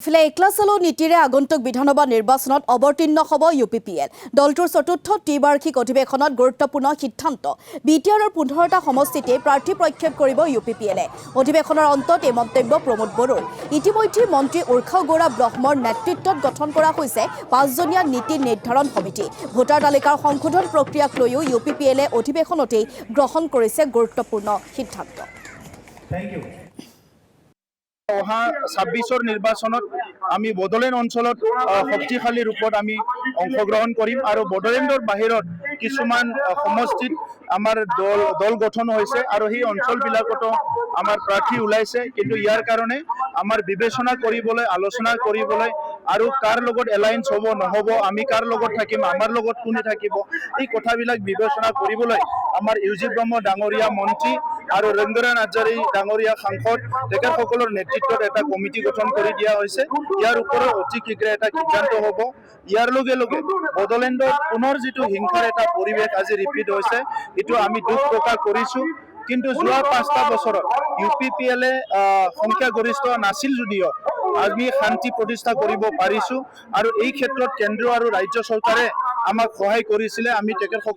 ইফালে একলাচালো নীতিৰে আগন্তুক বিধানসভা নিৰ্বাচনত অৱতীৰ্ণ হ'ব UPPL। দলটোৰ চতুৰ্থ ত্ৰিবাৰ্ষিক অধিৱেশনত গুৰুত্বপূৰ্ণ সিদ্ধান্ত। বিটিআৰৰ 15টা সমষ্টিতে প্ৰাৰ্থী প্ৰক্ষেপ কৰিব UPPLে। অধিৱেশনৰ অন্তত এই মন্তব্য প্ৰমোদ বড়োৰ। ইতিমধ্যে মন্ত্ৰী উৰ্খাও গৌৰা ব্ৰহ্মৰ নেতৃত্বত গঠন কৰা হৈছে 5জনীয়া নীতি নিৰ্ধাৰণ সমিতি। ভোটাৰ তালিকাৰ সংশোধন প্ৰক্ৰিয়াক লৈও UPPLে অধিৱেশনতেই গ্ৰহণ কৰিছে গুৰুত্বপূৰ্ণ সিদ্ধান্ত। অহা 26ৰ নিৰ্বাচনত আমি বড়োলেণ্ড অঞ্চলত শক্তিশালী ৰূপত আমি অংশগ্ৰহণ কৰিম আৰু বড়োলেণ্ডৰ বাহিৰত কিছুমান সমষ্টিত আমাৰ দল গঠন হৈছে আৰু সেই অঞ্চলবিলাকতো আমাৰ প্ৰাৰ্থী ওলাইছে। কিন্তু ইয়াৰ কাৰণে আমাৰ বিবেচনা কৰিবলৈ আলোচনা কৰিবলৈ আৰু কাৰ লগত এলায়েন্স হ'ব নহ'ব, আমি কাৰ লগত থাকিম, আমাৰ লগত কোনে থাকিব, এই কথাবিলাক বিবেচনা কৰিবলৈ আমাৰ ইউজি ব্ৰহ্ম ডাঙৰীয়া মন্ত্ৰী আৰু ৰবীন্দ্ৰ নাৰ্জাৰী ডাঙৰীয়া সাংসদ তেখেতসকলৰ নেতৃত্বত এটা কমিটি গঠন কৰি দিয়া হৈছে। ইয়াৰ ওপৰত অতি শীঘ্ৰে এটা সিদ্ধান্ত হ'ব। ইয়াৰ লগে লগে বড়োলেণ্ডত পুনৰ যিটো হিংসাৰ এটা পৰিৱেশ আজি ৰিপিট হৈছে, এইটো আমি দুখ প্ৰকাশ কৰিছোঁ। কিন্তু যোৱা 5টা বছৰত UPPLে সংখ্যাগৰিষ্ঠ নাছিল যদিও আমি শান্তি প্ৰতিষ্ঠা কৰিব পাৰিছোঁ আৰু এই ক্ষেত্ৰত কেন্দ্ৰ আৰু ৰাজ্য চৰকাৰে আমাক সহায় কৰিছিলে। আমি তেখেতসকল